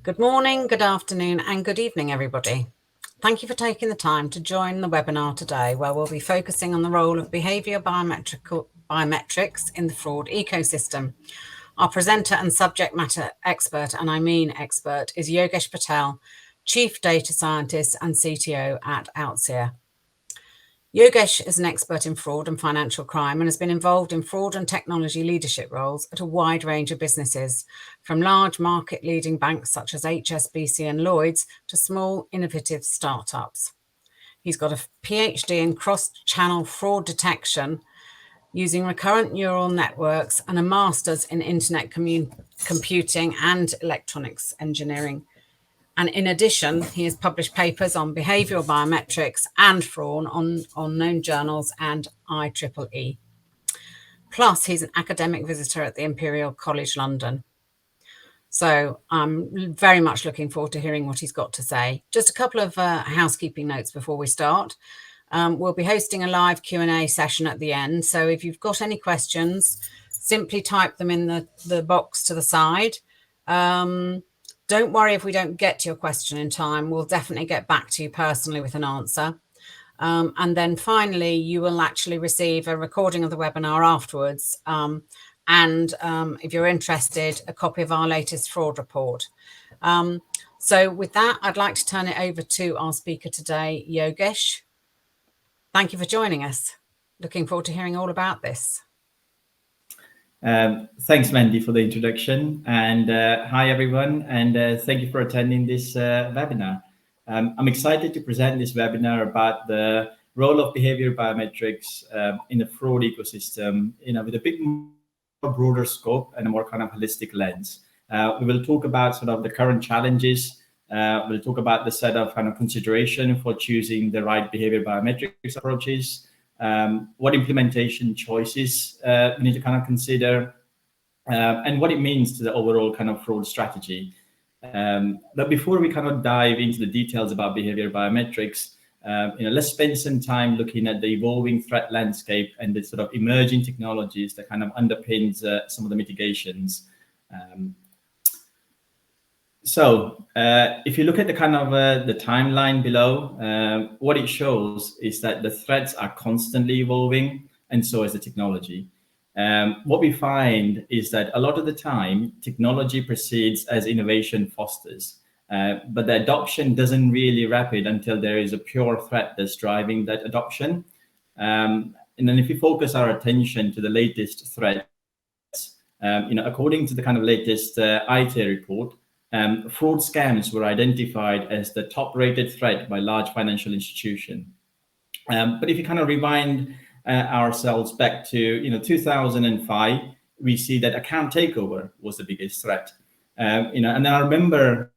Good morning, good afternoon, and good evening, everybody. Thank you for taking the time to join the webinar today, where we'll be focusing on the role of behaviour biometrics in the fraud ecosystem. Our presenter and subject matter expert, and I mean expert, is Yogesh Patel, Chief Data Scientist and CTO at Outseer. Yogesh is an expert in fraud and financial crime and has been involved in fraud and technology leadership roles at a wide range of businesses, from large market-leading banks such as HSBC and Lloyds to small, innovative startups. He's got a PhD in cross-channel fraud detection using recurrent neural networks and a master's in internet computing and electronics engineering. And in addition, he has published papers on behavioural biometrics and fraud on known journals and IEEE. Plus, he's an academic visitor at the Imperial College London. So I'm very much looking forward to hearing what he's got to say. Just a couple of housekeeping notes before we start. We'll be hosting a live Q&A session at the end. So if you've got any questions, simply type them in the box to the side. Don't worry if we don't get to your question in time. We'll definitely get back to you personally with an answer. And then finally, you will actually receive a recording of the webinar afterwards. And if you're interested, a copy of our latest fraud report. So with that, I'd like to turn it over to our speaker today, Yogesh. Thank you for joining us. Looking forward to hearing all about this. Thanks, Mandy, for the introduction. And hi, everyone. And thank you for attending this webinar. I'm excited to present this webinar about the role of behavior biometrics in the fraud ecosystem, with a bit more broader scope and a more kind of holistic lens. We will talk about sort of the current challenges. We'll talk about the set of kind of consideration for choosing the right behavior biometrics approaches. What implementation choices we need to kind of consider, and what it means to the overall kind of fraud strategy. But before we kind of dive into the details about behavior biometrics, let's spend some time looking at the evolving threat landscape and the sort of emerging technologies that kind of underpins some of the mitigations. So if you look at the kind of the timeline below, what it shows is that the threats are constantly evolving, and so is the technology. What we find is that a lot of the time, technology proceeds as innovation fosters, but the adoption doesn't really rapid until there is a pure threat that's driving that adoption. And then if we focus our attention to the latest threats, according to the kind of latest Outseer report, fraud scams were identified as the top-rated threat by large financial institutions. But if you kind of rewind ourselves back to 2005, we see that account takeover was the biggest threat. And I remember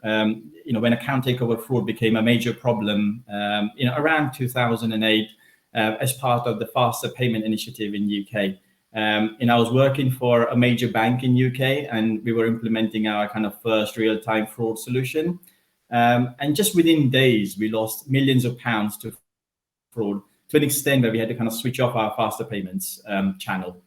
when account takeover fraud became a major problem around 2008 as part of the faster payment initiative in UK. I was working for a major bank in UK, and we were implementing our kind of first real-time fraud solution. And just within days, we lost millions of pounds to fraud, to an extent where we had to kind of switch off our faster payments channel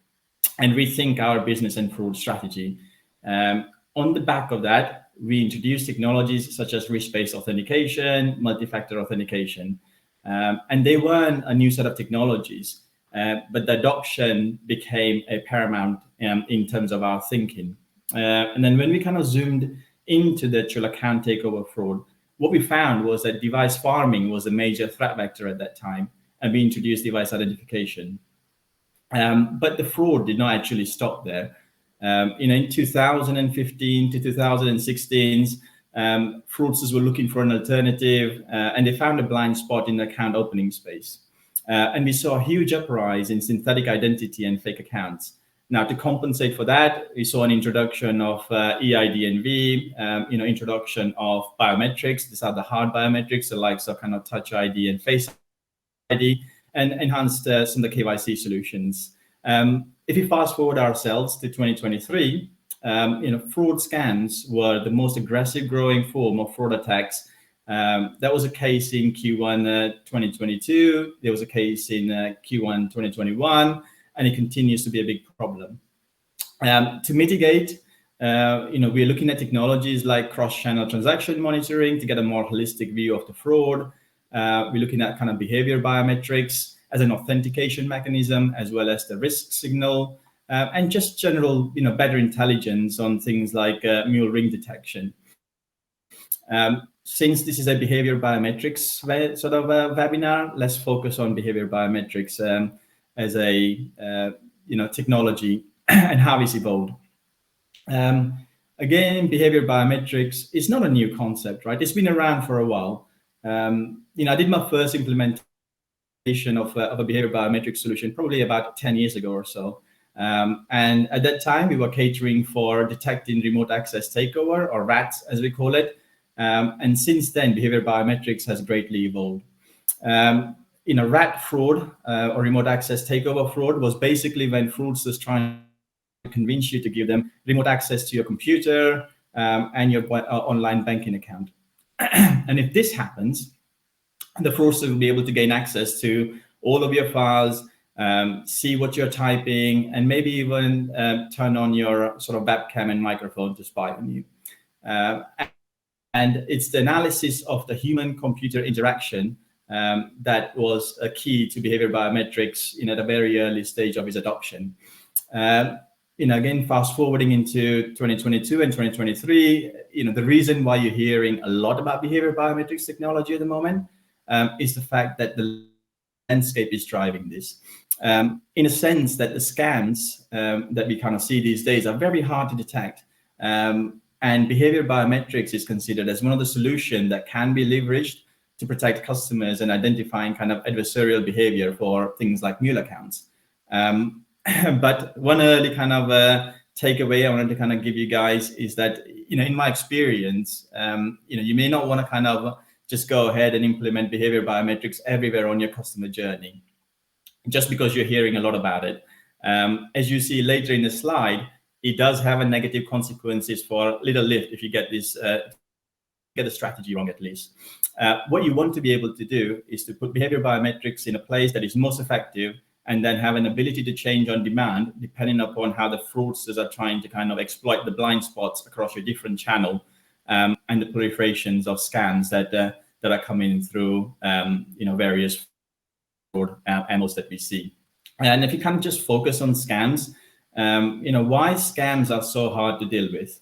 and rethink our business and fraud strategy. On the back of that, we introduced technologies such as risk-based authentication, multi-factor authentication. And they weren't a new set of technologies. But the adoption became a paramount in terms of our thinking. And then when we kind of zoomed into the actual account takeover fraud, what we found was that device farming was a major threat vector at that time, and we introduced device identification. But the fraud did not actually stop there. In 2015 to 2016, fraudsters were looking for an alternative, and they found a blind spot in the account opening space. And we saw a huge uprise in synthetic identity and fake accounts. Now, to compensate for that, we saw an introduction of eIDNV, introduction of biometrics. These are the hard biometrics, the likes of kind of Touch ID and Face ID, and enhanced some of the KYC solutions. If we fast forward ourselves to 2023, fraud scams were the most aggressive growing form of fraud attacks. That was a case in Q1 2022. There was a case in Q1 2021, and it continues to be a big problem. To mitigate, we're looking at technologies like cross-channel transaction monitoring to get a more holistic view of the fraud. We're looking at kind of behavior biometrics as an authentication mechanism, as well as the risk signal, and just general, better intelligence on things like mule ring detection. Since this is a behavior biometrics sort of a webinar, let's focus on behavior biometrics as a technology and how it's evolved. Again, behavior biometrics is not a new concept, right? It's been around for a while. I did my first implementation of a behavior biometric solution probably about 10 years ago or so. And at that time, we were catering for detecting remote access takeover, or RATs as we call it. And since then, behavior biometrics has greatly evolved. RAT fraud or remote access takeover fraud was basically when fraudsters trying to convince you to give them remote access to your computer and your online banking account. And if this happens, the fraudster will be able to gain access to all of your files, see what you're typing, and maybe even turn on your sort of webcam and microphone to spy on you. And it's the analysis of the human-computer interaction that was a key to behavior biometrics at a very early stage of its adoption. Again, fast forwarding into 2022 and 2023, the reason why you're hearing a lot about behavior biometrics technology at the moment is the fact that the landscape is driving this. In a sense that the scams that we kind of see these days are very hard to detect. And behavior biometrics is considered as one of the solutions that can be leveraged to protect customers and identifying kind of adversarial behavior for things like mule accounts. But one early kind of takeaway I wanted to kind of give you guys is that, in my experience, you may not want to kind of just go ahead and implement behavior biometrics everywhere on your customer journey, just because you're hearing a lot about it. As you see later in the slide, it does have a negative consequences for little lift if you get this, get the strategy wrong at least. What you want to be able to do is to put behavior biometrics in a place that is most effective, and then have an ability to change on demand depending upon how the fraudsters are trying to kind of exploit the blind spots across your different channel, and the proliferations of scams that are coming through various fraud angles that we see. And if you kind of just focus on scams, why scams are so hard to deal with.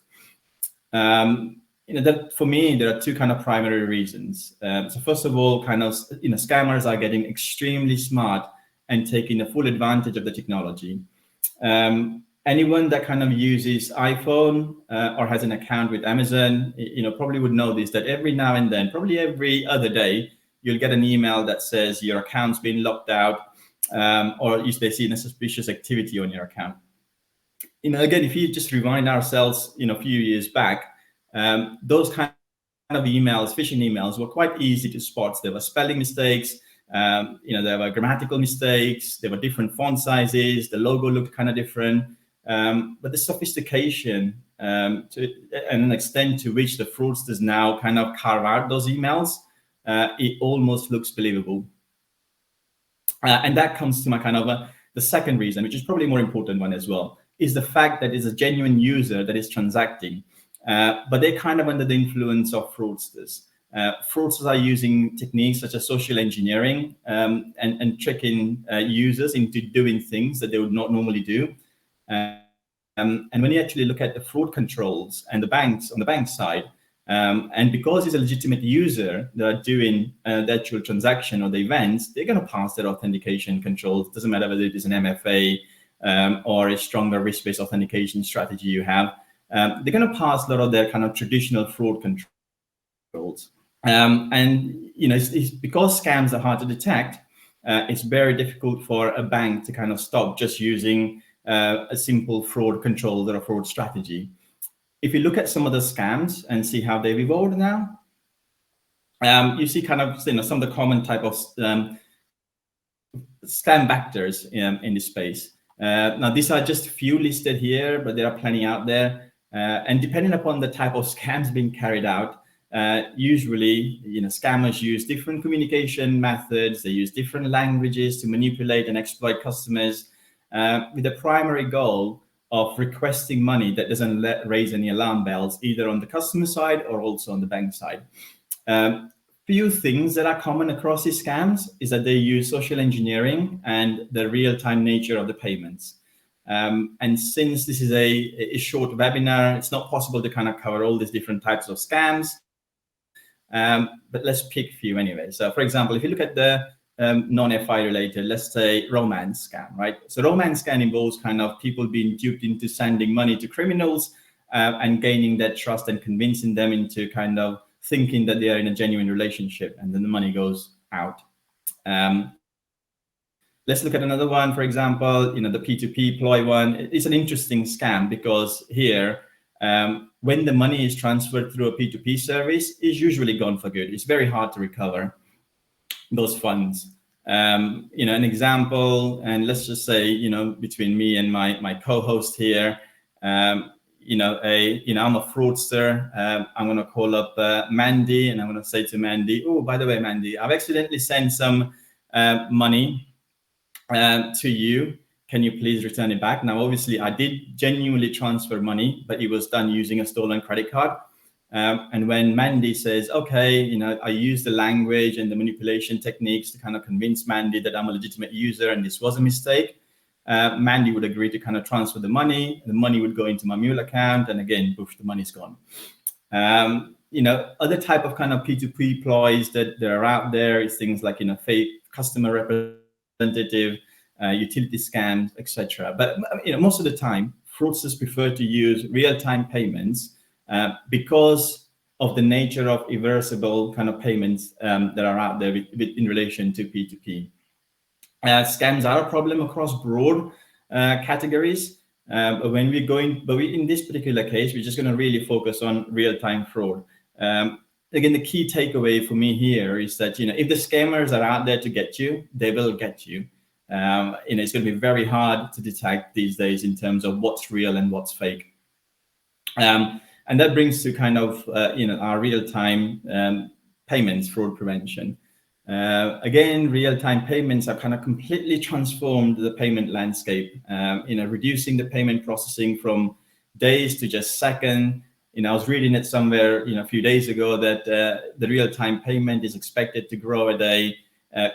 That for me, there are two kind of primary reasons. So first of all, kind of, scammers are getting extremely smart and taking a full advantage of the technology. Anyone that kind of uses iPhone or has an account with Amazon, probably would know this, that every now and then, probably every other day, you'll get an email that says your account's been locked out, or they see a suspicious activity on your account. Again, if you just rewind ourselves, a few years back, those kind of emails, phishing emails, were quite easy to spot. There were spelling mistakes, there were grammatical mistakes, there were different font sizes, the logo looked kind of different, but the sophistication and an extent to which the fraudsters now kind of carve out those emails, it almost looks believable. And that comes to my kind of the second reason, which is probably a more important one as well, is the fact that it's a genuine user that is transacting, but they're kind of under the influence of fraudsters. Fraudsters are using techniques such as social engineering and tricking users into doing things that they would not normally do. And when you actually look at the fraud controls and the banks on the bank side, and because it's a legitimate user that are doing the actual transaction or the events, they're going to pass their authentication controls. It doesn't matter whether it is an MFA or a stronger risk-based authentication strategy you have. They're going to pass a lot of their kind of traditional fraud controls. And it's because scams are hard to detect, it's very difficult for a bank to kind of stop just using a simple fraud control or a fraud strategy. If you look at some of the scams and see how they've evolved now, you see kind of some of the common type of scam vectors in this space. Now, these are just a few listed here, but there are plenty out there. And depending upon the type of scams being carried out, usually, scammers use different communication methods. They use different languages to manipulate and exploit customers with the primary goal of requesting money that doesn't raise any alarm bells, either on the customer side or also on the bank side. Few things that are common across these scams is that they use social engineering and the real-time nature of the payments. And since this is a short webinar, it's not possible to kind of cover all these different types of scams. But let's pick a few anyway. So for example, if you look at the non-FI related, let's say romance scam, right? So romance scam involves kind of people being duped into sending money to criminals and gaining their trust and convincing them into kind of thinking that they are in a genuine relationship, and then the money goes out. Let's look at another one, for example, the P2P ploy one. It's an interesting scam because here, when the money is transferred through a P2P service, it's usually gone for good. It's very hard to recover those funds. An example, and let's just say, between me and my co-host here, I'm a fraudster. I'm going to call up Mandy, and I'm going to say to Mandy, oh, by the way, Mandy, I've accidentally sent some money to you. Can you please return it back? Now, obviously, I did genuinely transfer money, but it was done using a stolen credit card. And when Mandy says, okay, I use the language and the manipulation techniques to kind of convince Mandy that I'm a legitimate user and this was a mistake, Mandy would agree to kind of transfer the money. The money would go into my mule account, and again, poof, the money's gone. Other type of kind of P2P ploys that are out there is things like, fake customer representative, utility scams, etc. But most of the time, fraudsters prefer to use real-time payments because of the nature of irreversible kind of payments that are out there in relation to P2P. Scams are a problem across broad categories. But in this particular case, we're just going to really focus on real-time fraud. Again, the key takeaway for me here is that if the scammers are out there to get you, they will get you. It's going to be very hard to detect these days in terms of what's real and what's fake. And that brings to kind of our real-time payments fraud prevention. Again, real-time payments have kind of completely transformed the payment landscape, reducing the payment processing from days to just seconds. I was reading it somewhere, a few days ago that the real-time payment is expected to grow at a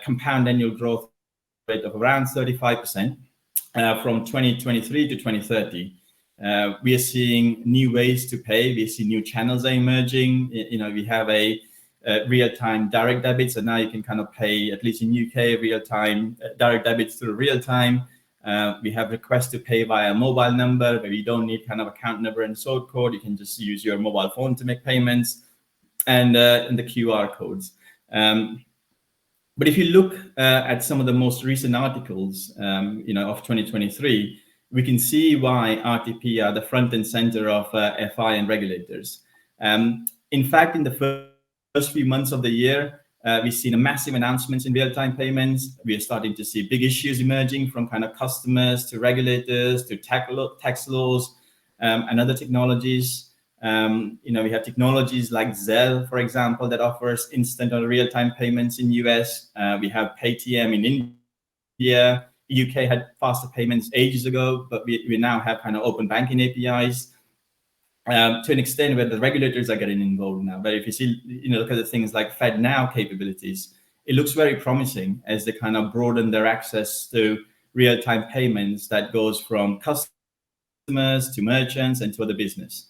compound annual growth rate of around 35% from 2023 to 2030. We are seeing new ways to pay. We see new channels are emerging. We have a real-time direct debits, and now you can kind of pay, at least in UK, real-time direct debits through real-time. We have requests to pay via mobile number, where you don't need kind of account number and sort code. You can just use your mobile phone to make payments, and the QR codes. But if you look at some of the most recent articles, of 2023, we can see why RTP are the front and center of FI and regulators. In fact, in the first few months of the year, we've seen a massive announcements in real-time payments. We are starting to see big issues emerging from kind of customers to regulators to tax laws and other technologies. We have technologies like Zelle, for example, that offers instant or real-time payments in US. We have Paytm in India. UK had faster payments ages ago, but we now have kind of open banking APIs. To an extent where the regulators are getting involved now. But if you see, look at the things like FedNow capabilities, it looks very promising as they kind of broaden their access to real-time payments that goes from customers to merchants and to other business.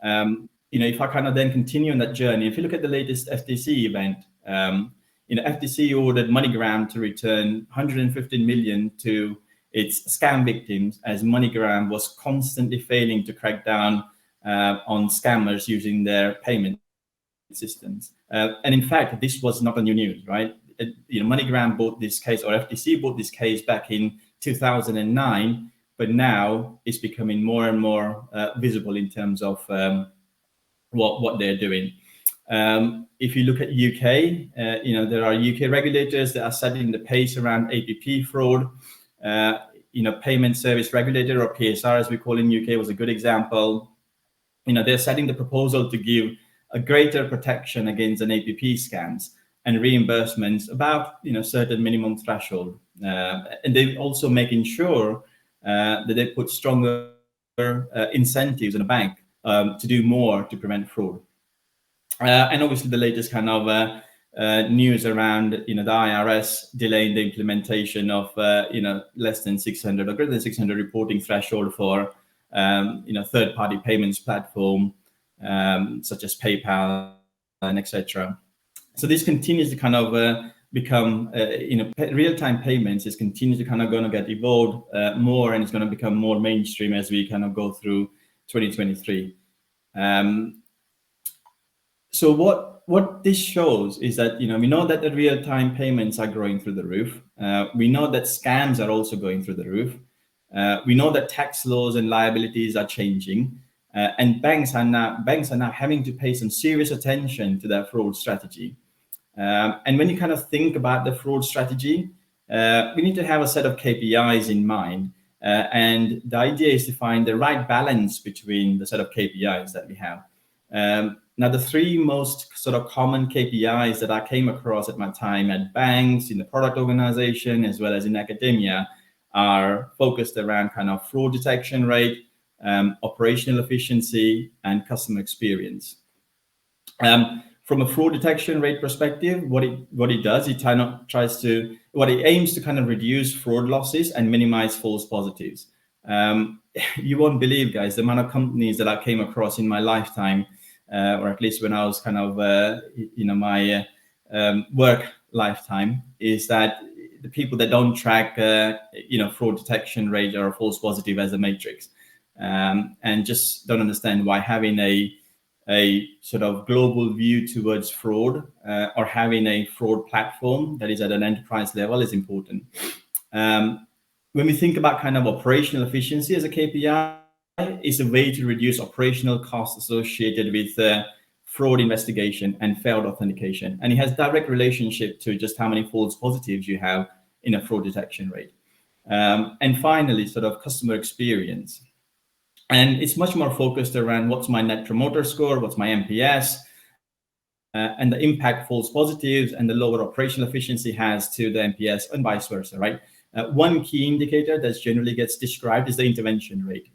If I kind of then continue on that journey, if you look at the latest FTC event, FTC ordered MoneyGram to return 115 million to its scam victims, as MoneyGram was constantly failing to crack down on scammers using their payment systems. And in fact, this was not a new news, right? MoneyGram bought this case, or FTC bought this case back in 2009, but now it's becoming more and more visible in terms of what they're doing. If you look at UK, there are UK regulators that are setting the pace around APP fraud. Payment Service Regulator, or PSR as we call in UK, was a good example. They're setting the proposal to give a greater protection against an APP scams and reimbursements about certain minimum threshold. And they're also making sure that they put stronger incentives in a bank to do more to prevent fraud. And obviously the latest kind of news around, the IRS delaying the implementation of, less than 600 or greater than 600 reporting threshold for, third-party payments platform, such as PayPal and etc. So this continues to kind of become, real-time payments is continues to kind of going to get evolved more, and it's going to become more mainstream as we kind of go through 2023. So what this shows is that, we know that the real-time payments are growing through the roof. We know that scams are also going through the roof. We know that tax laws and liabilities are changing, and banks are now having to pay some serious attention to their fraud strategy. And when you kind of think about the fraud strategy, we need to have a set of KPIs in mind. And the idea is to find the right balance between the set of KPIs that we have. Now, the three most sort of common KPIs that I came across at my time at banks, in the product organization, as well as in academia, are focused around kind of fraud detection rate, operational efficiency, and customer experience. From a fraud detection rate perspective, what it does, it aims to kind of reduce fraud losses and minimize false positives. You won't believe, guys, the amount of companies that I came across in my lifetime, or at least when I was kind of, my work lifetime, is that the people that don't track, fraud detection rate or false positive as a matrix, and just don't understand why having a sort of global view towards fraud, or having a fraud platform that is at an enterprise level is important. When we think about kind of operational efficiency as a KPI, is a way to reduce operational costs associated with fraud investigation and failed authentication. And it has direct relationship to just how many false positives you have in a fraud detection rate. And finally, sort of customer experience. And it's much more focused around what's my net promoter score, what's my NPS, and the impact false positives and the lower operational efficiency has to the NPS, and vice versa, right? One key indicator that generally gets described is the intervention rate.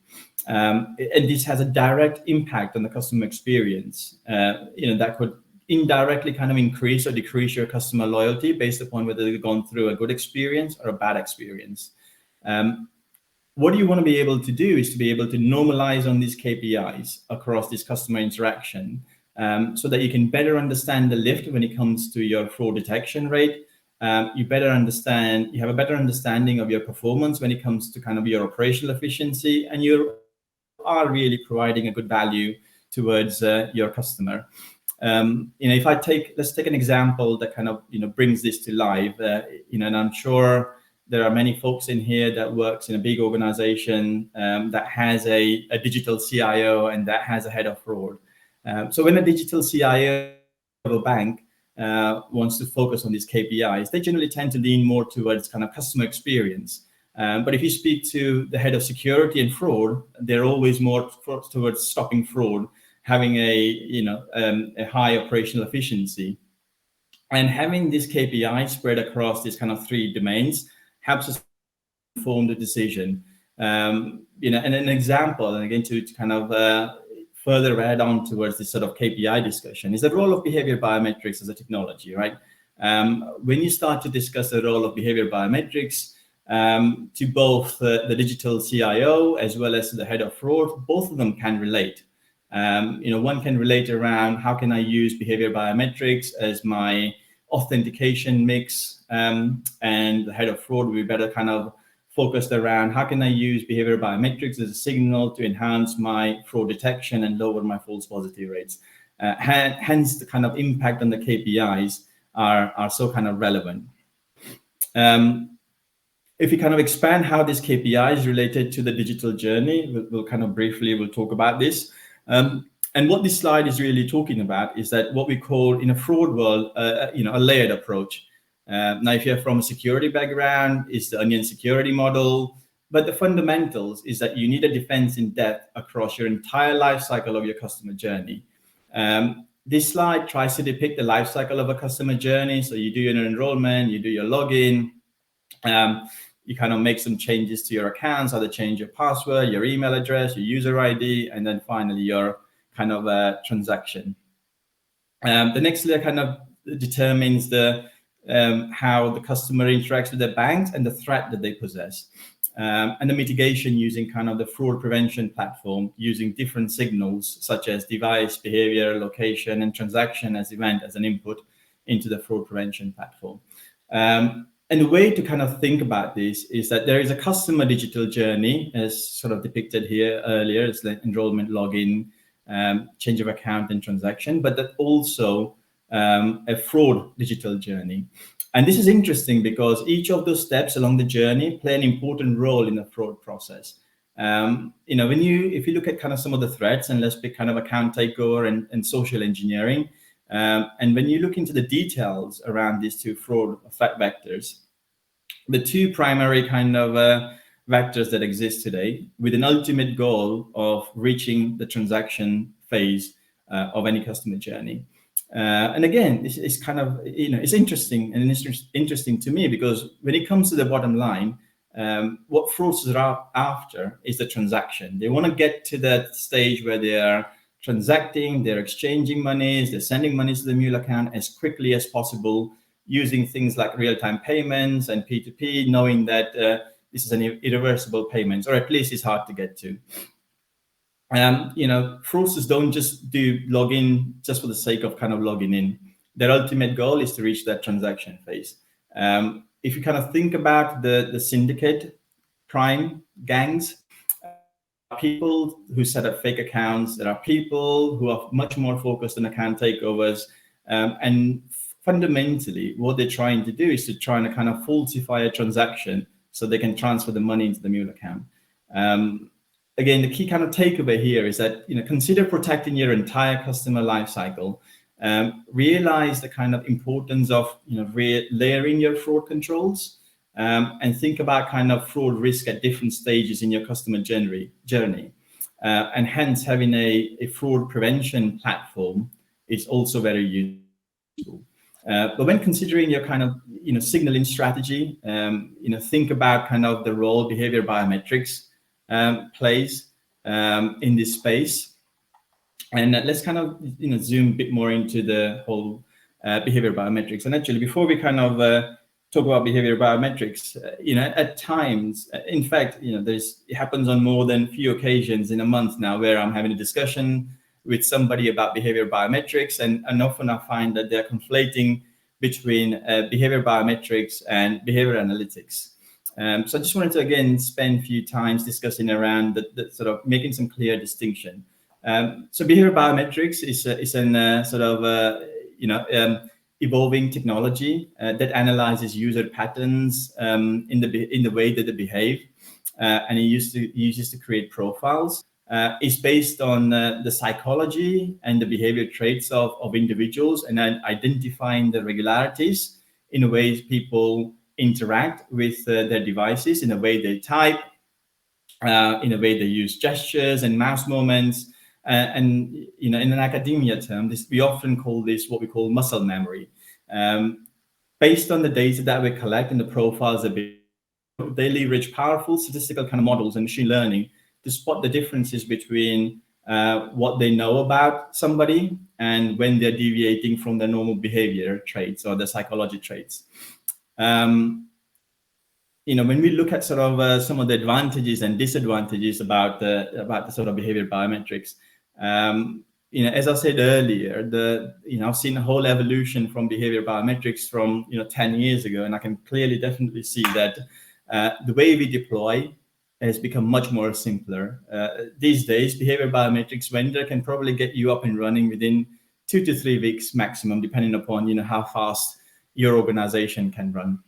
And this has a direct impact on the customer experience. That could indirectly kind of increase or decrease your customer loyalty based upon whether they've gone through a good experience or a bad experience. What you want to be able to do is to be able to normalize on these KPIs across this customer interaction, so that you can better understand the lift when it comes to your fraud detection rate. You have a better understanding of your performance when it comes to kind of your operational efficiency, and you are really providing a good value towards your customer. Let's take an example that kind of brings this to life. And I'm sure there are many folks in here that works in a big organization that has a digital CIO and that has a head of fraud. So when a digital CIO of a bank wants to focus on these KPIs, they generally tend to lean more towards kind of customer experience. But if you speak to the head of security and fraud, they're always more towards stopping fraud, having a high operational efficiency. And having this KPI spread across these kind of three domains helps us inform the decision. And an example, and again to kind of further add on towards this sort of KPI discussion, is the role of behavior biometrics as a technology, right? When you start to discuss the role of behavior biometrics to both the digital CIO as well as the head of fraud, both of them can relate. One can relate around how can I use behavior biometrics as my authentication mix, and the head of fraud will be better kind of focused around how can I use behavior biometrics as a signal to enhance my fraud detection and lower my false positive rates. Hence, the kind of impact on the KPIs are so kind of relevant. If we kind of expand how this KPI is related to the digital journey, we'll kind of briefly talk about this. And what this slide is really talking about is that what we call in a fraud world, a layered approach. Now, if you're from a security background, it's the onion security model. But the fundamentals is that you need a defense in depth across your entire life cycle of your customer journey. This slide tries to depict the life cycle of a customer journey. So you do your enrollment, you do your login, you kind of make some changes to your accounts, either change your password, your email address, your user ID, and then finally your kind of transaction. The next layer kind of determines the how the customer interacts with their banks and the threat that they possess. And the mitigation using kind of the fraud prevention platform, using different signals such as device, behavior, location, and transaction as event as an input into the fraud prevention platform. And the way to kind of think about this is that there is a customer digital journey, as sort of depicted here earlier. It's like enrollment, login, change of account and transaction, but that also a fraud digital journey. And this is interesting because each of those steps along the journey play an important role in the fraud process. You know, if you look at kind of some of the threats, and let's pick kind of account takeover and social engineering, and when you look into the details around these two fraud threat vectors, the two primary kind of vectors that exist today, with an ultimate goal of reaching the transaction phase of any customer journey. And again, it's kind of, you know, it's interesting, and it's interesting to me because when it comes to the bottom line, what fraudsters are after is the transaction. They want to get to that stage where they are transacting, they're exchanging monies, they're sending money to the mule account as quickly as possible, using things like real-time payments and P2P, knowing that this is an irreversible payment, or at least it's hard to get to. You know, fraudsters don't just do login just for the sake of kind of logging in. Their ultimate goal is to reach that transaction phase. If you kind of think about the syndicate crime gangs, people who set up fake accounts, there are people who are much more focused on account takeovers, and fundamentally what they're trying to do is to try and kind of falsify a transaction so they can transfer the money into the mule account. Again, the key kind of takeaway here is that, you know, consider protecting your entire customer lifecycle. Realize the kind of importance of, you know, layering your fraud controls, and think about kind of fraud risk at different stages in your customer journey. And hence having a fraud prevention platform is also very useful. But when considering your kind of, you know, signaling strategy, you know, think about kind of the role behavior biometrics plays in this space. And let's kind of, you know, zoom a bit more into the whole behavior biometrics. And actually, before we kind of talk about behavior biometrics, you know, at times, in fact, you know, it happens on more than a few occasions in a month now where I'm having a discussion with somebody about behavior biometrics, and often I find that they're conflating between behavior biometrics and behavior analytics. So I just wanted to, again, spend a few times discussing around the sort of making some clear distinction. So behavior biometrics is an sort of, you know, evolving technology that analyzes user patterns in the way that they behave, and it uses to create profiles. It's based on the psychology and the behavior traits of individuals, and then identifying the regularities in the ways people interact with their devices, in the way they type, in the way they use gestures and mouse movements. And, you know, in an academia term, we often call this what we call muscle memory. Based on the data that we collect and the profiles that they leverage powerful statistical kind of models and machine learning to spot the differences between what they know about somebody and when they're deviating from their normal behavior traits or the psychology traits. You know, when we look at sort of some of the advantages and disadvantages about the sort of behavior biometrics, you know, as I said earlier, you know, I've seen a whole evolution from behavior biometrics from, you know, 10 years ago, and I can clearly definitely see that the way we deploy has become much more simpler. These days, behavior biometrics vendor can probably get you up and running within 2 to 3 weeks maximum, depending upon, you know, how fast your organization can run.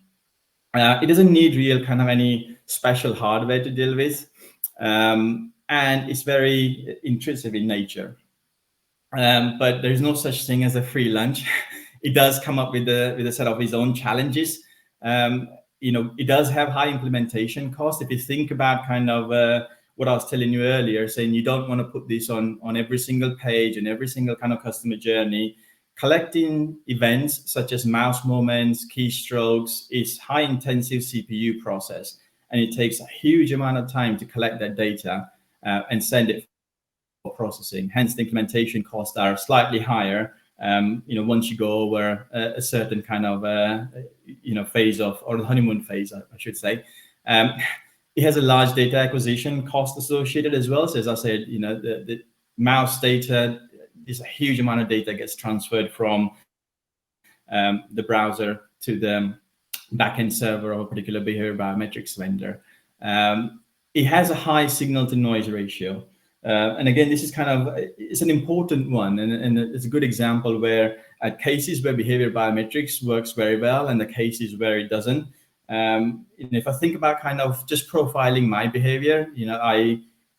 It doesn't need real kind of any special hardware to deal with, and it's very intrusive in nature. But there's no such thing as a free lunch. It does come up with a set of its own challenges. You know, it does have high implementation cost. If you think about kind of what I was telling you earlier, saying you don't want to put this on every single page and every single kind of customer journey. Collecting events such as mouse movements, keystrokes is high intensive CPU process. and it takes a huge amount of time to collect that data and send it for processing. Hence, the implementation costs are slightly higher. Once you go over a certain kind of phase of, or the honeymoon phase, I should say. It has a large data acquisition cost associated as well. So as I said, the mouse data is a huge amount of data gets transferred from the browser to the backend server of a particular behavior biometrics vendor. It has a high signal to noise ratio. And again, this is it's an important one, and it's a good example where at cases where behavior biometrics works very well and the cases where it doesn't. If I think about just profiling my behavior,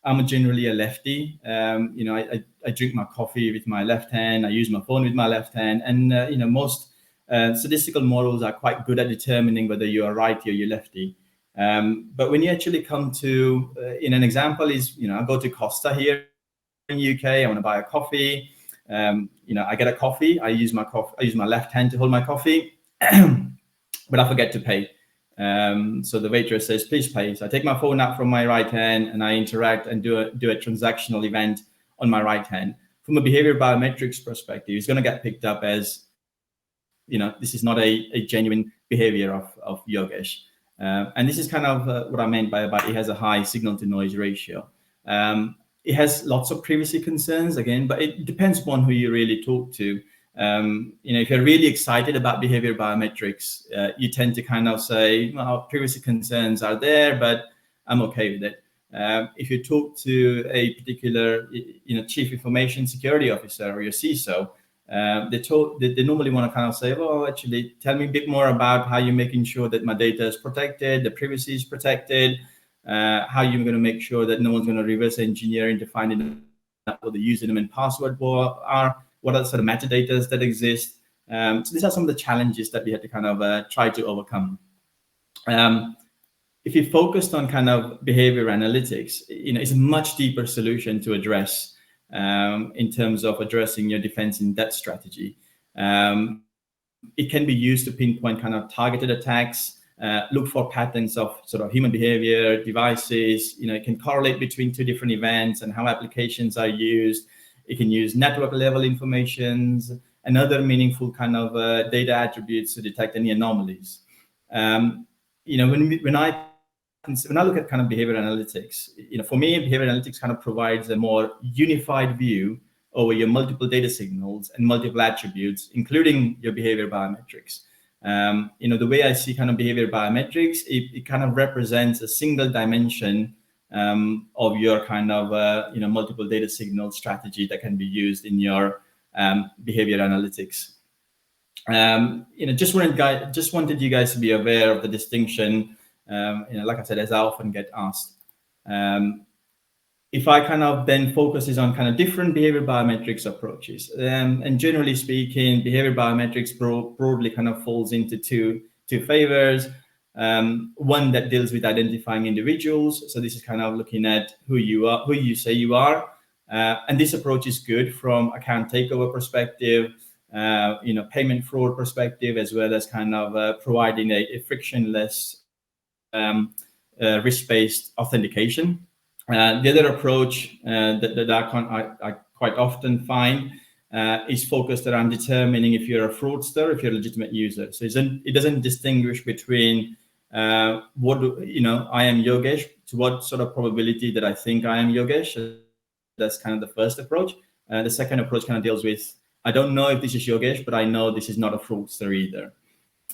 I'm generally a lefty. I drink my coffee with my left hand. I use my phone with my left hand, and most statistical models are quite good at determining whether you are righty or you're lefty. But when you actually come to, in an example is, I go to Costa here in UK, I want to buy a coffee. I get a coffee. I use my left hand to hold my coffee, but I forget to pay. So the waitress says, please pay. So I take my phone out from my right hand and I interact and do a transactional event on my right hand. From a behavior biometrics perspective, it's going to get picked up as, this is not a genuine behavior of Yogesh. And this is what I meant by about it has a high signal to noise ratio. It has lots of privacy concerns again, but it depends upon who you really talk to. If you're really excited about behavior biometrics, you tend to say, well, privacy concerns are there, but I'm okay with it. If you talk to a particular, chief information security officer or your CISO, they normally want to say, well, actually, tell me a bit more about how you're making sure that my data is protected, the privacy is protected, how you're going to make sure that no one's going to reverse engineer into finding out what the username and password are, what are the sort of metadata that exist. So these are some of the challenges that we had to try to overcome. If you focused on behavior analytics, it's a much deeper solution to address in terms of addressing your defense in depth strategy. It can be used to pinpoint targeted attacks, look for patterns of sort of human behavior, devices. It can correlate between two different events and how applications are used. It can use network level informations and other meaningful data attributes to detect any anomalies. When I look at behavior analytics, for me, behavior analytics provides a more unified view over your multiple data signals and multiple attributes, including your behavior biometrics. The way I see behavior biometrics, it represents a single dimension of your multiple data signal strategy that can be used in your behavior analytics. Just wanted you guys to be aware of the distinction. Like I said, as I often get asked, if I then focuses on different behavior biometrics approaches, and generally speaking, behavior biometrics broadly falls into two favors. One that deals with identifying individuals. So this is looking at who you are, who you say you are, and this approach is good from account takeover perspective, payment fraud perspective, as well as providing a frictionless risk-based authentication. The other approach that I quite often find is focused around determining if you're a fraudster, if you're a legitimate user. So it doesn't distinguish between I am Yogesh, to what sort of probability that I think I am Yogesh. That's the first approach. The second approach deals with, I don't know if this is Yogesh, but I know this is not a fraudster either.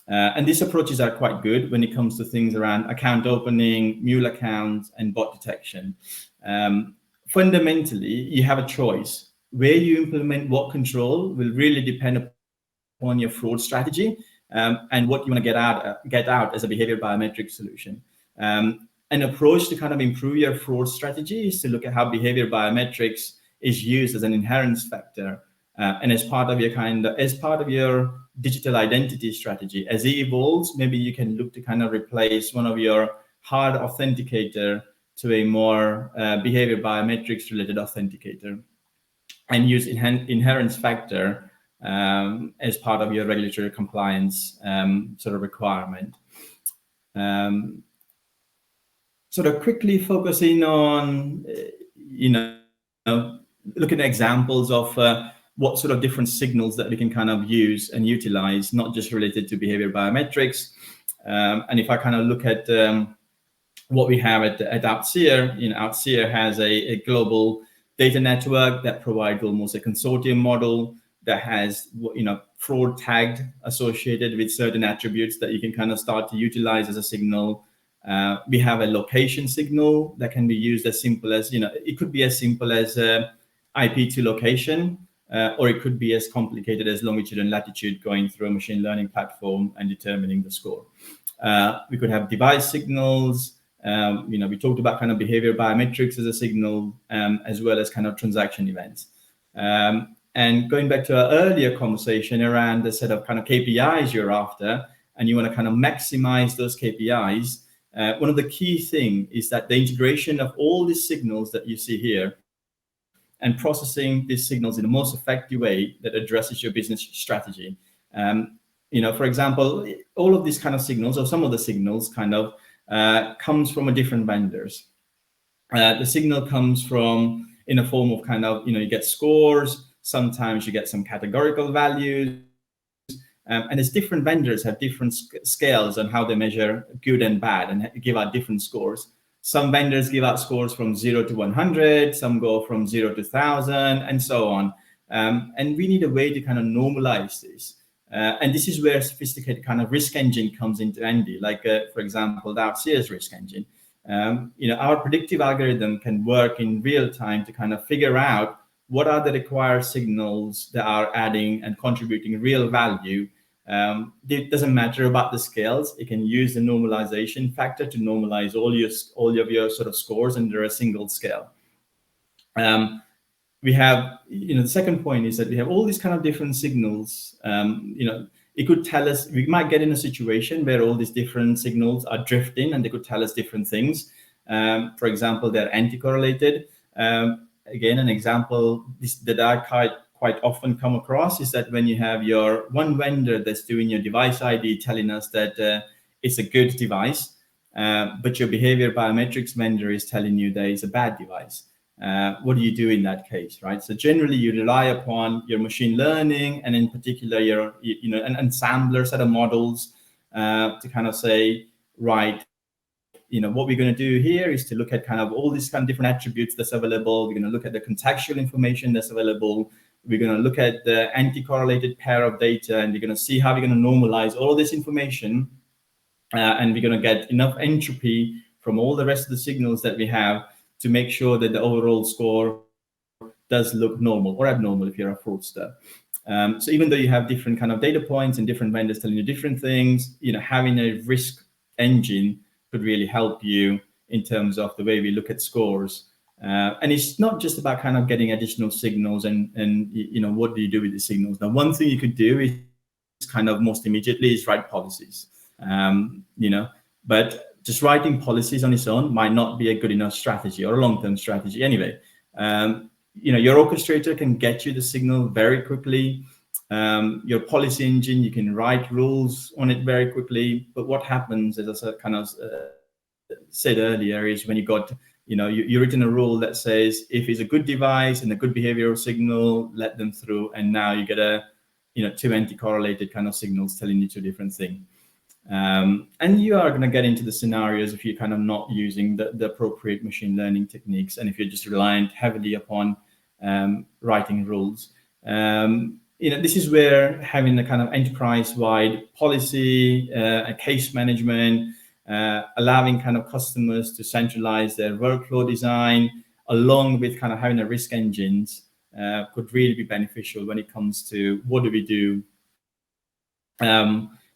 And these approaches are quite good when it comes to things around account opening, mule accounts, and bot detection. Fundamentally, you have a choice. Where you implement what control will really depend upon your fraud strategy and what you want to get out as a behavior biometric solution. An approach to improve your fraud strategy is to look at how behavior biometrics is used as an inherence factor and as part of your digital identity strategy. As it evolves, maybe you can look to replace one of your hard authenticator to a more behavior biometrics related authenticator, and use inherence factor as part of your regulatory compliance sort of requirement. sort of quickly focusing on, looking at examples of what sort of different signals that we can kind of use and utilize, not just related to behavior biometrics. And if I kind of look at what we have at Outseer, Outseer has a global data network that provides almost a consortium model that has, fraud tagged associated with certain attributes that you can kind of start to utilize as a signal. We have a location signal that can be used as simple as, it could be as simple as IP to location, or it could be as complicated as longitude and latitude going through a machine learning platform and determining the score. We could have device signals. We talked about kind of behavior biometrics as a signal, as well as kind of transaction events. And going back to our earlier conversation around the set of kind of KPIs you're after, and you want to kind of maximize those KPIs, one of the key things is that the integration of all these signals that you see here and processing these signals in the most effective way that addresses your business strategy. For example, all of these kind of signals, or some of the signals kind of comes from a different vendors. The signal comes from in a form of kind of, you get scores. Sometimes you get some categorical values. And as different vendors have different scales on how they measure good and bad and give out different scores. Some vendors give out scores from 0 to 100, some go from 0 to 1,000, and so on. And we need a way to kind of normalize this. And this is where sophisticated kind of risk engine comes into handy, like, for example, the Outseer's risk engine. Our predictive algorithm can work in real time to kind of figure out what are the required signals that are adding and contributing real value. It doesn't matter about the scales. It can use the normalization factor to normalize all of your sort of scores under a single scale. We have, the second point is that we have all these kind of different signals. It could tell us, we might get in a situation where all these different signals are drifting and they could tell us different things. For example, they're anti-correlated. Again, an example that I quite often come across is that when you have your one vendor that's doing your device ID telling us that it's a good device, but your behavior biometrics vendor is telling you that it's a bad device. What do you do in that case, right? So generally you rely upon your machine learning and in particular your, an ensembler set of models to kind of say, right, what we're going to do here is to look at kind of all these kind of different attributes that's available. We're going to look at the contextual information that's available. We're going to look at the anti-correlated pair of data, and we're going to see how we're going to normalize all of this information. And we're going to get enough entropy from all the rest of the signals that we have to make sure that the overall score does look normal or abnormal if you're a fraudster. So even though you have different kind of data points and different vendors telling you different things, having a risk engine could really help you in terms of the way we look at scores. And it's not just about kind of getting additional signals and what do you do with the signals? Now, one thing you could do is kind of most immediately is write policies, but just writing policies on its own might not be a good enough strategy or a long-term strategy anyway. Your orchestrator can get you the signal very quickly. Your policy engine, you can write rules on it very quickly. But what happens, as I kind of said earlier, is when you got, you've written a rule that says if it's a good device and a good behavioral signal, let them through. And now you get two anti-correlated kind of signals telling you two different things. And you are going to get into the scenarios if you're kind of not using the appropriate machine learning techniques, and if you're just reliant heavily upon writing rules. This is where having a kind of enterprise-wide policy, a case management, allowing kind of customers to centralize their workflow design, along with kind of having a risk engines, could really be beneficial when it comes to what do we do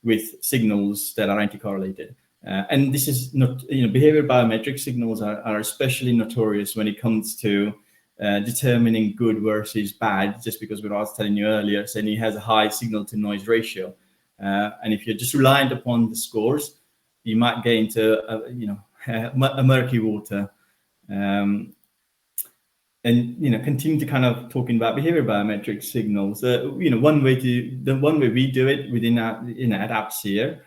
with signals that are anti-correlated. And this is not, behavior biometric signals are especially notorious when it comes to determining good versus bad, just because what I was telling you earlier, saying it has a high signal to noise ratio. And if you're just reliant upon the scores, you might get into, a murky water. And continue to kind of talking about behavior biometric signals. One way we do it within at Outseer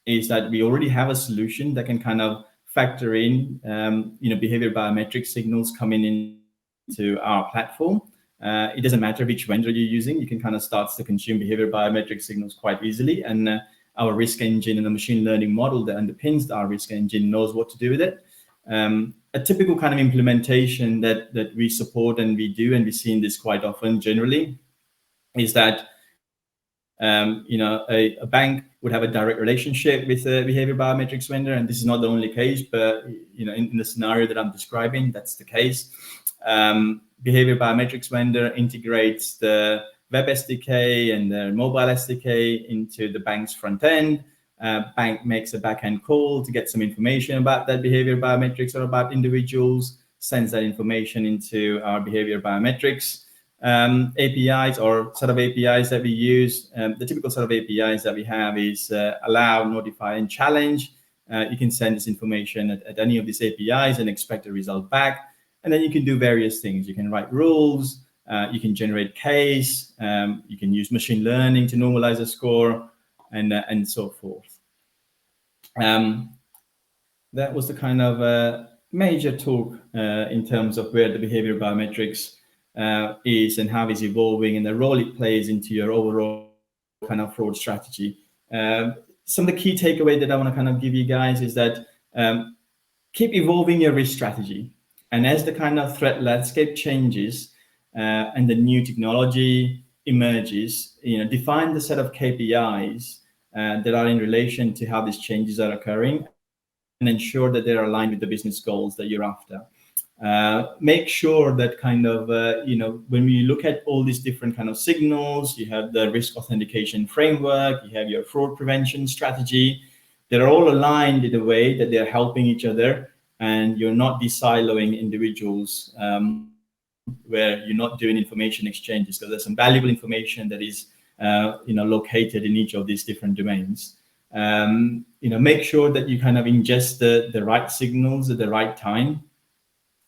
is that we already have a solution that can kind of factor in, behavior biometric signals coming into our platform. It doesn't matter which vendor you're using. You can kind of start to consume behavior biometric signals quite easily. And our risk engine and the machine learning model that underpins our risk engine knows what to do with it. A typical kind of implementation that we support and we do, and we've seen this quite often generally, is that a bank would have a direct relationship with a behavior biometrics vendor, and this is not the only case, but in the scenario that I'm describing, that's the case. Behavior biometrics vendor integrates the web SDK and the mobile SDK into the bank's front end. Bank makes a back-end call to get some information about that behavior biometrics or about individuals, sends that information into our behavior biometrics APIs or set of APIs that we use. The typical set of APIs that we have is allow, notify, and challenge. You can send this information at any of these APIs and expect a result back. And then you can do various things. You can write rules, you can generate case, you can use machine learning to normalize a score, and so forth. That was the kind of major talk in terms of where the behavior biometrics is and how it's evolving and the role it plays into your overall kind of fraud strategy. Some of the key takeaway that I want to kind of give you guys is that keep evolving your risk strategy. And as the kind of threat landscape changes and the new technology emerges, define the set of KPIs that are in relation to how these changes are occurring and ensure that they're aligned with the business goals that you're after. Make sure that kind of, when we look at all these different kind of signals, you have the risk authentication framework, you have your fraud prevention strategy, they're all aligned in a way that they're helping each other and you're not de-siloing individuals where you're not doing information exchanges, because there's some valuable information that is located in each of these different domains. Make sure that you kind of ingest the right signals at the right time.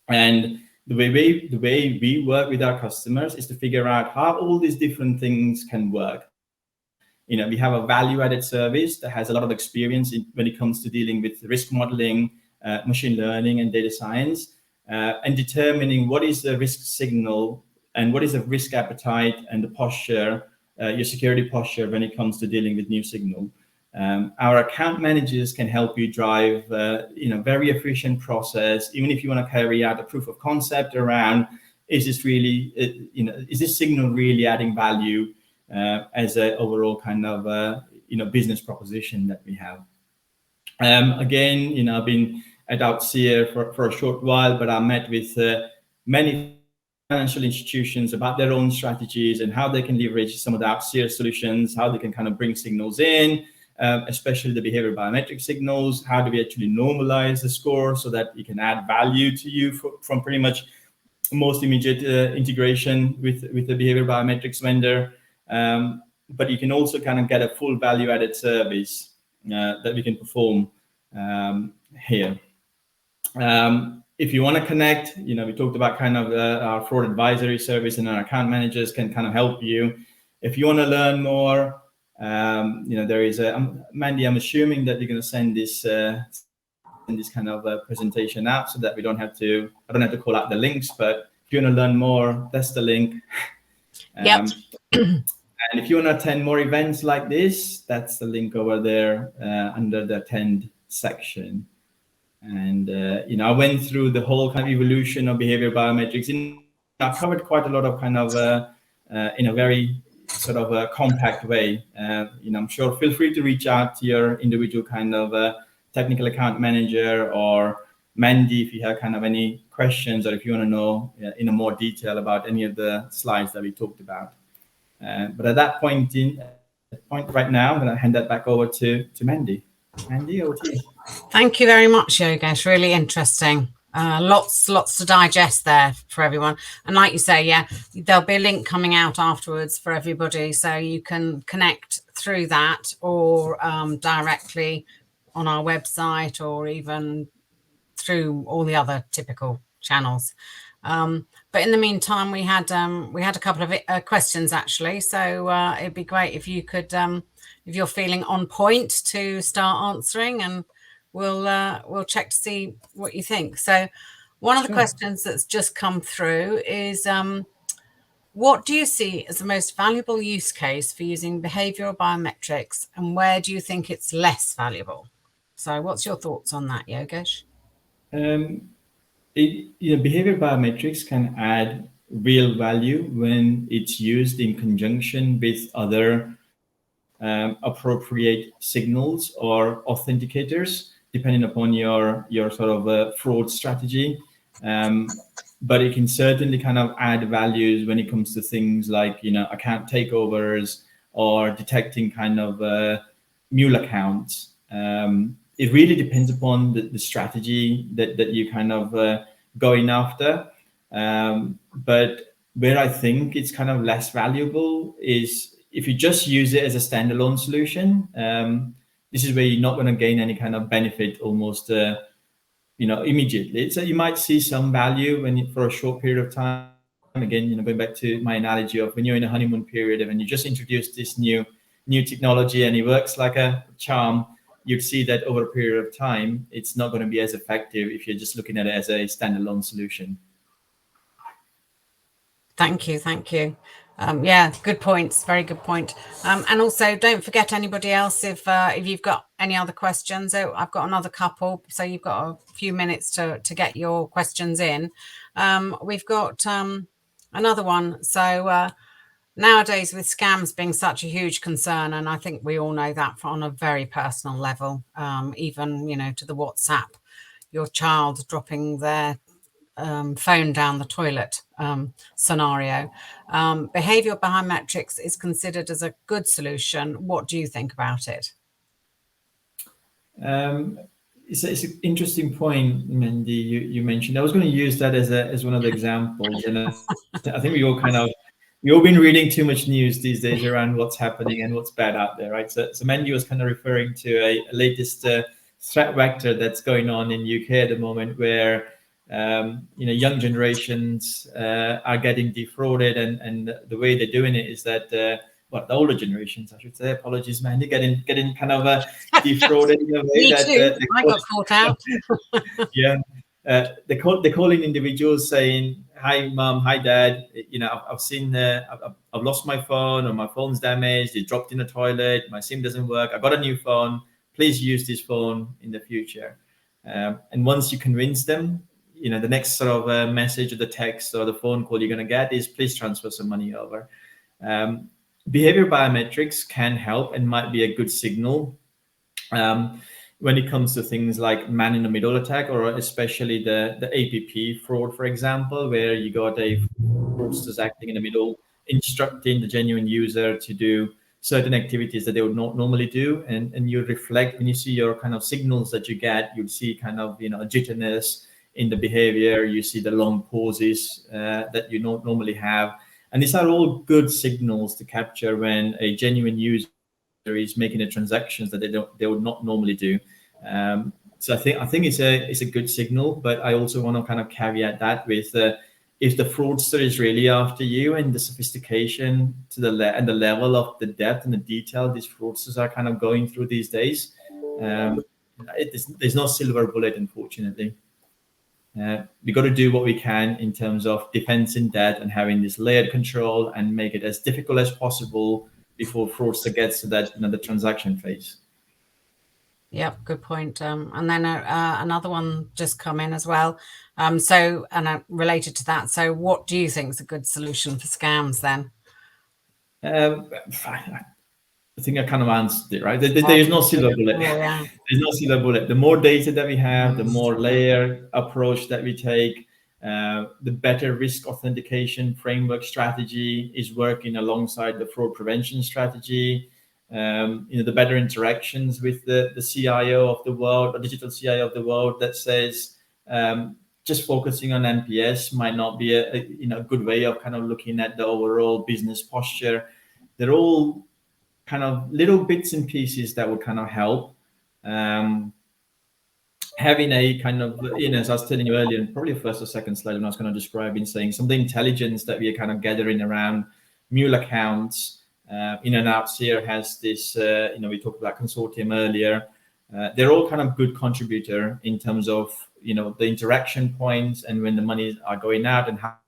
And the way we work with our customers is to figure out how all these different things can work. We have a value-added service that has a lot of experience when it comes to dealing with risk modeling, machine learning, and data science, and determining what is the risk signal and what is the risk appetite and the posture, your security posture when it comes to dealing with new signal. Our account managers can help you drive, very efficient process. Even if you want to carry out a proof of concept around, is this really, is this signal really adding value as an overall kind of, business proposition that we have. Again, I've been at Outseer for a short while, but I met with many financial institutions about their own strategies and how they can leverage some of the Outseer solutions, how they can kind of bring signals in. Especially the behavior biometric signals. How do we actually normalize the score so that it can add value to you from pretty much most immediate integration with the behavior biometrics vendor. But you can also kind of get a full value-added service that we can perform here. If you want to connect, we talked about kind of our fraud advisory service, and our account managers can kind of help you. If you want to learn more, there is Mandy, I'm assuming that you're going to send this kind of presentation out so that I don't have to call out the links, but if you want to learn more, that's the link. Yep. And if you want to attend more events like this, that's the link over there under the attend section. And I went through the whole kind of evolution of behavior biometrics. I covered quite a lot of kind of in a very sort of a compact way. I'm sure feel free to reach out to your individual kind of technical account manager or Mandy if you have kind of any questions or if you want to know in a more detail about any of the slides that we talked about. But at that point right now, I'm going to hand that back over to Mandy. Mandy, over to you. Thank you very much, Yogesh. Really interesting. Lots to digest there for everyone. And like you say, yeah, there'll be a link coming out afterwards for everybody, so you can connect through that or directly on our website or even through all the other typical channels. But in the meantime, we had a couple of questions actually. So it'd be great if you could, if you're feeling on point to start answering, and we'll check to see what you think. So one of the questions that's just come through is, what do you see as the most valuable use case for using behavioral biometrics, and where do you think it's less valuable? So what's your thoughts on that, Yogesh? Behavior biometrics can add real value when it's used in conjunction with other appropriate signals or authenticators, depending upon your sort of fraud strategy. But it can certainly kind of add values when it comes to things like account takeovers or detecting kind of mule accounts. It really depends upon the strategy that you kind of going after. But where I think it's kind of less valuable is if you just use it as a standalone solution. This is where you're not going to gain any kind of benefit almost immediately. So you might see some value for a short period of time. Again, going back to my analogy of when you're in a honeymoon period and when you just introduce this new technology and it works like a charm, you'd see that over a period of time, it's not going to be as effective if you're just looking at it as a standalone solution. Thank you. Yeah, good points. Very good point. And also, don't forget anybody else if you've got any other questions. So I've got another couple, so you've got a few minutes to get your questions in. We've got another one. So nowadays, with scams being such a huge concern, and I think we all know that on a very personal level, even to the WhatsApp, your child dropping their phone down the toilet scenario. Behavioral biometrics is considered as a good solution. What do you think about it? It's an interesting point, Mandy. You mentioned. I was going to use that as one of the examples, and I think we all been reading too much news these days around what's happening and what's bad out there, right? So Mandy was kind of referring to a latest threat vector that's going on in UK at the moment, where young generations are getting defrauded, and the way they're doing it is that the older generations, I should say, apologies, Mandy, getting kind of defrauded in a way. Me too. I got caught out. Yeah, they're calling individuals saying, "Hi, mom. Hi, dad. I've seen I've lost my phone, or my phone's damaged. It dropped in the toilet. My SIM doesn't work. I got a new phone. Please use this phone in the future." And once you convince them, the next sort of message or the text or the phone call you're going to get is, "Please transfer some money over." Behavior biometrics can help and might be a good signal when it comes to things like man-in-the-middle attack, or especially the APP fraud, for example, where you got a fraudsters acting in the middle, instructing the genuine user to do certain activities that they would not normally do. And you reflect, when you see your kind of signals that you get, you'll see kind of, a jitterness in the behavior. You see the long pauses that you don't normally have. And these are all good signals to capture when a genuine user is making the transactions that they would not normally do. So I think it's a good signal, but I also want to kind of caveat that with if the fraudster is really after you, and the sophistication to and the level of the depth and the detail these fraudsters are kind of going through these days, there's no silver bullet, unfortunately. We got to do what we can in terms of defense in that and having this layered control and make it as difficult as possible before fraudster gets to that the transaction phase. Yep, good point. And then another one just come in as well. Related to that, so what do you think is a good solution for scams then? I think I kind of answered it, right? There's no silver bullet. Yeah. There's no silver bullet. The more data that we have, the more layered approach that we take, the better risk authentication framework strategy is working alongside the fraud prevention strategy. The better interactions with the CIO of the world, the digital CIO of the world, that says just focusing on NPS might not be a good way of kind of looking at the overall business posture. They're all kind of little bits and pieces that would kind of help. Having a kind of, as I was telling you earlier, probably the first or second slide when I was kind of describing, saying some of the intelligence that we are kind of gathering around mule accounts. And Outseer has this, we talked about consortium earlier, they're all kind of good contributor in terms of, you know, the interaction points and when the money are going out and how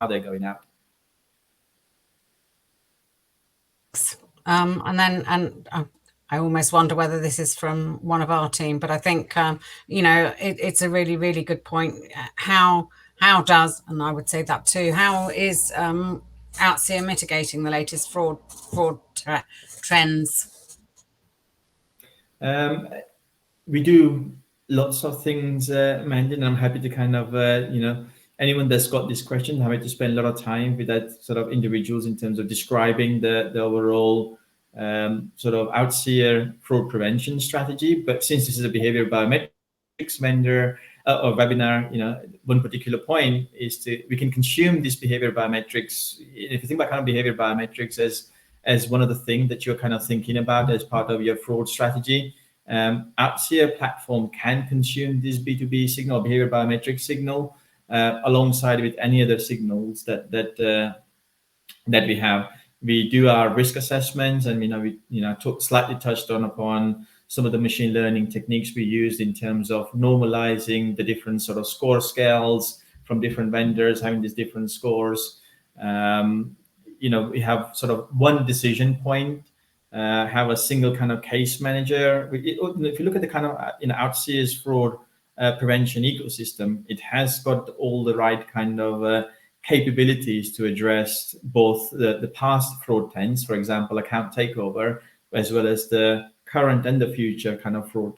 they're going out. I almost wonder whether this is from one of our team, but I think, you know, it's a really, really good point. How does, and I would say that too, how is Outseer mitigating the latest fraud trends? We do lots of things, Mandy, and I'm happy to kind of, you know, anyone that's got this question, I'm happy to spend a lot of time with that sort of individuals in terms of describing the overall sort of Outseer fraud prevention strategy. But since this is a behavioral biometrics vendor or webinar, you know, one particular point is we can consume this behavioral biometrics. If you think about kind of behavioral biometrics as one of the things that you're kind of thinking about as part of your fraud strategy, Outseer platform can consume this B2B signal, behavioral biometric signal, alongside with any other signals that we have. We do our risk assessments, and we slightly touched upon some of the machine learning techniques we used in terms of normalizing the different sort of score scales from different vendors, having these different scores. We have sort of one decision point, have a single kind of case manager. If you look at the kind of Outseer's fraud prevention ecosystem, it has got all the right kind of capabilities to address both the past fraud trends, for example, account takeover, as well as the current and the future kind of fraud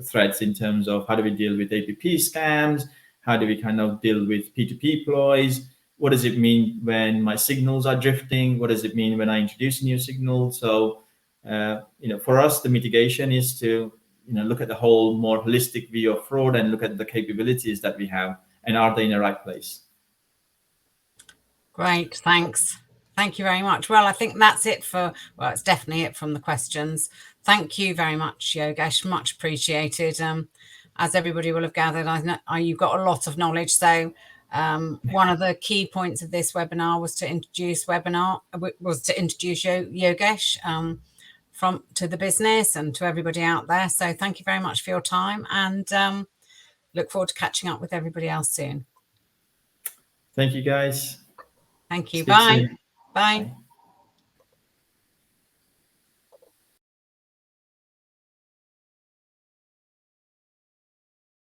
threats in terms of how do we deal with APP scams, how do we kind of deal with P2P ploys, what does it mean when my signals are drifting, what does it mean when I introduce a new signal. So, for us, the mitigation is to look at the whole more holistic view of fraud and look at the capabilities that we have and are they in the right place. Great, thanks. Thank you very much. Well, I think that's it it's definitely it from the questions. Thank you very much, Yogesh, much appreciated. As everybody will have gathered, I know you've got a lot of knowledge. So one of the key points of this webinar was to introduce Yogesh to the business and to everybody out there. So thank you very much for your time, and look forward to catching up with everybody else soon. Thank you, guys. Thank you. Bye. Soon. Bye. Bye.